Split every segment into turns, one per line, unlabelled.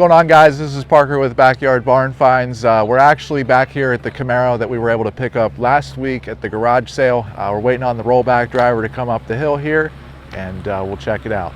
going on, guys? This is Parker with Backyard Barn Finds. We're actually back here at the Camaro that we were able to pick up last week at the garage sale. We're waiting on the rollback driver to come up the hill here, and we'll check it out.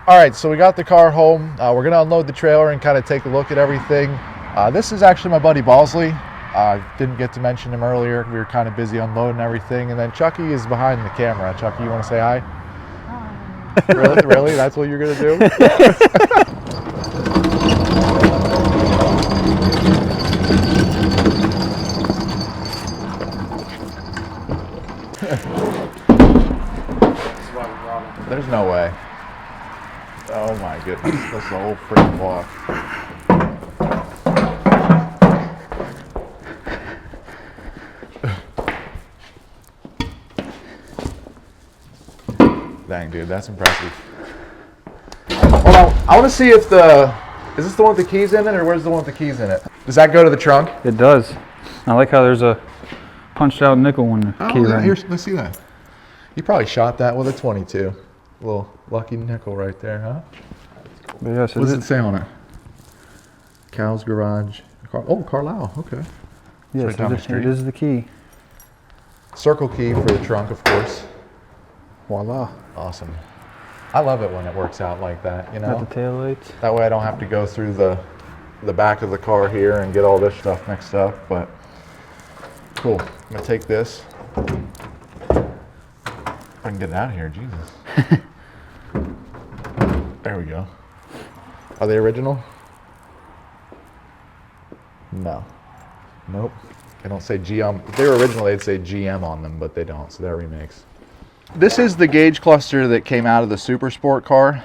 All right, so we got the car home. We're gonna unload the trailer and kind of take a look at everything. This is actually my buddy Balsley. I didn't get to mention him earlier. We were kind of busy unloading everything. And then Chucky is behind the camera. Chucky, you wanna say hi? Hi. Really? Really? That's what you're gonna do? There's no way. Oh my goodness, that's the whole freaking block. Dang, dude, that's impressive. Hold on, I want to see if is this the one with the keys in it, or where's the one with the keys in it? Does that go to the trunk?
It does. I like how there's a punched out nickel in the key ring.
Here, let's see that. You probably shot that with a 22. Little lucky nickel right there, huh?
But yes,
what does it say on it? Cal's Garage. Oh, Carlisle. Okay.
Yes, it is the key.
Circle key for the trunk, of course.
Voila.
Awesome. I love it when it works out like that, you know?
Got the taillights.
That way I don't have to go through the back of the car here and get all this stuff mixed up, but cool. I'm gonna take this. If I can get it out of here, Jesus. There we go. Are they original? No. Nope. They don't say GM. If they were original, they'd say GM on them, but they don't, so they're remakes. This is the gauge cluster that came out of the Super Sport car.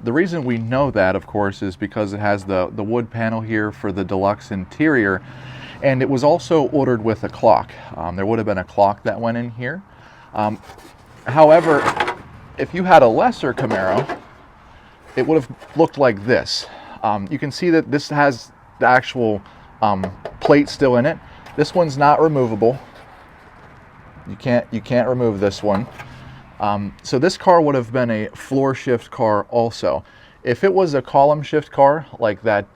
The reason we know that, of course, is because it has the wood panel here for the deluxe interior, and it was also ordered with a clock. There would have been a clock that went in here. However, if you had a lesser Camaro, it would have looked like this. You can see that this has the actual plate still in it. This one's not removable. You can't remove this one. So this car would have been a floor shift car also. If it was a column shift car, like that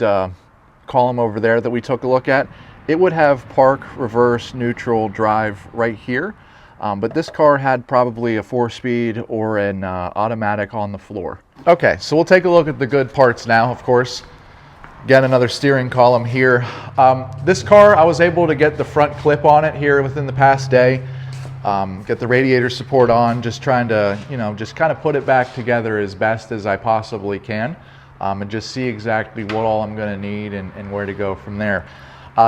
column over there that we took a look at, it would have park, reverse, neutral, drive right here. But this car had probably a 4-speed or an automatic on the floor. Okay, so we'll take a look at the good parts now, of course. Again, another steering column here. This car, I was able to get the front clip on it here within the past day. Get the radiator support on, just trying to, just kind of put it back together as best as I possibly can. And just see exactly what all I'm gonna need and where to go from there.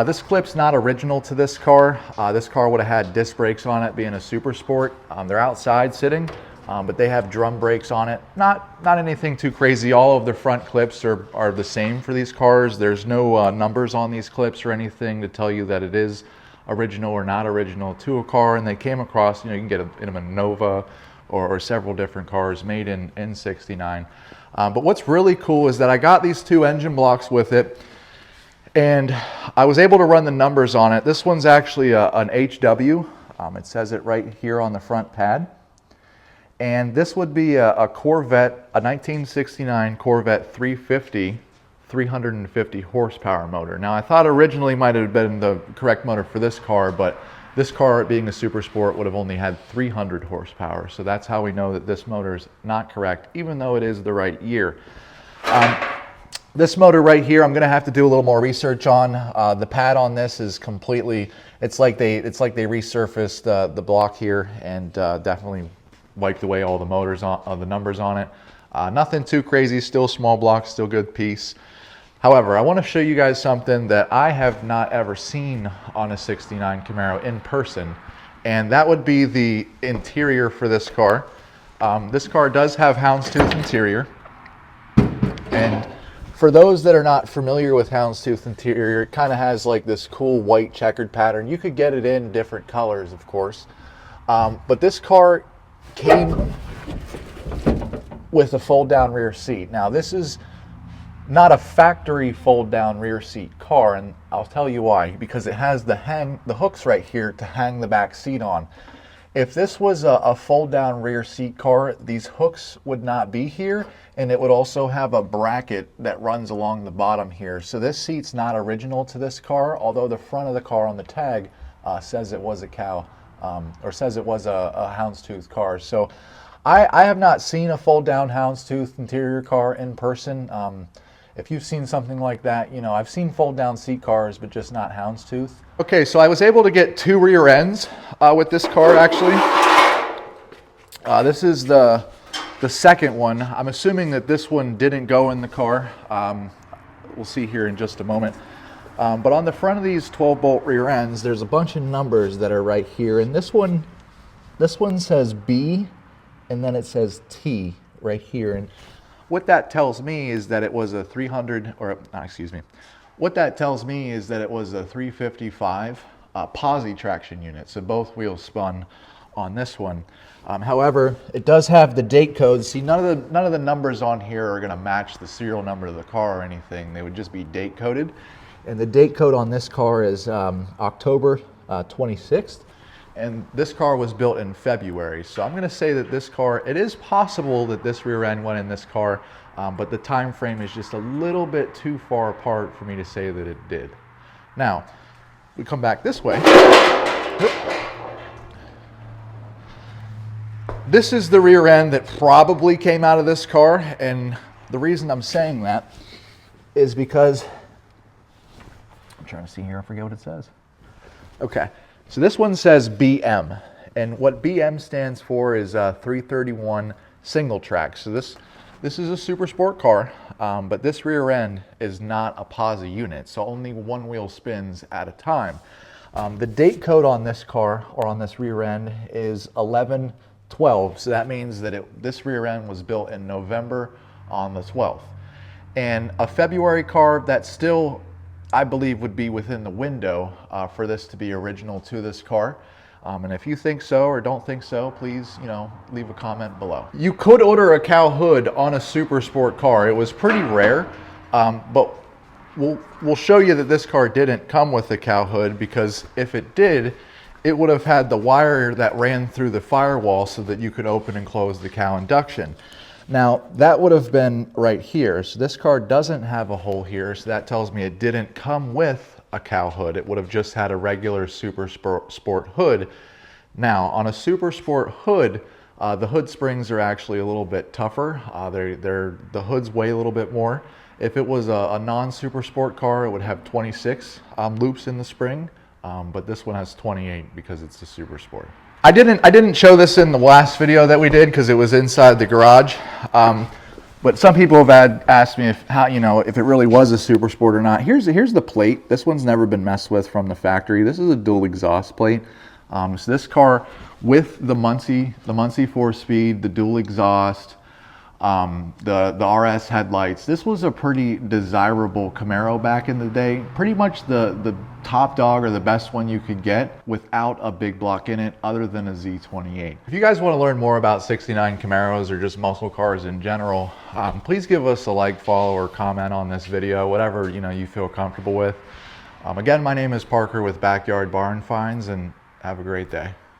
This clip's not original to this car. This car would have had disc brakes on it, being a Super Sport. They're outside sitting, but they have drum brakes on it. Not anything too crazy. All of the front clips are the same for these cars. There's no numbers on these clips or anything to tell you that it is original or not original to a car. And they came across, you can get them in a Nova or several different cars made in '69. But what's really cool is that I got these two engine blocks with it, and I was able to run the numbers on it. This one's actually an HW. It says it right here on the front pad. And this would be a Corvette, a 1969 Corvette 350, 350 horsepower motor. Now I thought originally might have been the correct motor for this car, but this car, being a Super Sport, would have only had 300 horsepower. So that's how we know that this motor is not correct, even though it is the right year. This motor right here, I'm gonna have to do a little more research on. The pad on this is completely, it's like they resurfaced the block here and definitely wiped away all the motors on the numbers on it. Nothing too crazy, still small block, still good piece. However, I want to show you guys something that I have not ever seen on a 69 Camaro in person, and that would be the interior for this car. This car does have houndstooth interior, and for those that are not familiar with houndstooth interior, it kind of has like this cool white checkered pattern. You could get it in different colors, of course, but this car came with a fold-down rear seat. Now, this is not a factory fold-down rear seat car, and I'll tell you why. Because it has the hooks right here to hang the back seat on. If this was a fold-down rear seat car, these hooks would not be here, and it would also have a bracket that runs along the bottom here. So this seat's not original to this car, although the front of the car on the tag says it was a cow, or says it was a houndstooth car. So I have not seen a fold-down houndstooth interior car in person. If you've seen something like that, you know, I've seen fold-down seat cars, but just not houndstooth. Okay, so I was able to get 2 rear ends with this car, actually. This is the second one. I'm assuming that this one didn't go in the car. We'll see here in just a moment. But on the front of these 12-bolt rear ends, there's a bunch of numbers that are right here. And this one says B, and then it says T right here. And what that tells me is that it was a 300, or excuse me. What that tells me is that it was a 355 posi traction unit. So both wheels spun on this one. However, it does have the date code. See, none of the numbers on here are going to match the serial number of the car or anything. They would just be date coded. And the date code on this car is October 26th. And this car was built in February. So I'm going to say that this car, it is possible that this rear end went in this car, but the time frame is just a little bit too far apart for me to say that it did. Now, we come back this way. This is the rear end that probably came out of this car, and the reason I'm saying that is because, I'm trying to see here, I forget what it says. Okay. So this one says BM, and what BM stands for is 331 single track. So this is a super sport car, but this rear end is not a posi unit, so only one wheel spins at a time. The date code on this car, or on this rear end, is 11/12, so that means that this rear end was built in November on the 12th. And a February car, that's still, I believe, would be within the window for this to be original to this car. And if you think so or don't think so, please, you know, leave a comment below. You could order a cow hood on a super sport car. It was pretty rare, but we'll show you that this car didn't come with a cow hood, because if it did, it would have had the wire that ran through the firewall so that you could open and close the cow induction. Now, that would have been right here. So this car doesn't have a hole here, so that tells me it didn't come with a cow hood. It would have just had a regular super sport hood. Now, on a super sport hood, the hood springs are actually a little bit tougher. The hoods weigh a little bit more. If it was a non-super sport car, it would have 26 loops in the spring, but this one has 28 because it's a super sport. I didn't show this in the last video that we did because it was inside the garage, but some people have asked me if it really was a super sport or not. Here's the plate. This one's never been messed with from the factory. This is a dual exhaust plate. So this car with the Muncie 4-speed, the dual exhaust, the RS headlights. This was a pretty desirable Camaro back in the day. Pretty much the top dog, or the best one you could get without a big block in it other than a Z28. If you guys want to learn more about 69 Camaros or just muscle cars in general, please give us a like, follow, or comment on this video, whatever you feel comfortable with. Again, my name is Parker with Backyard Barn Finds, and have a great day.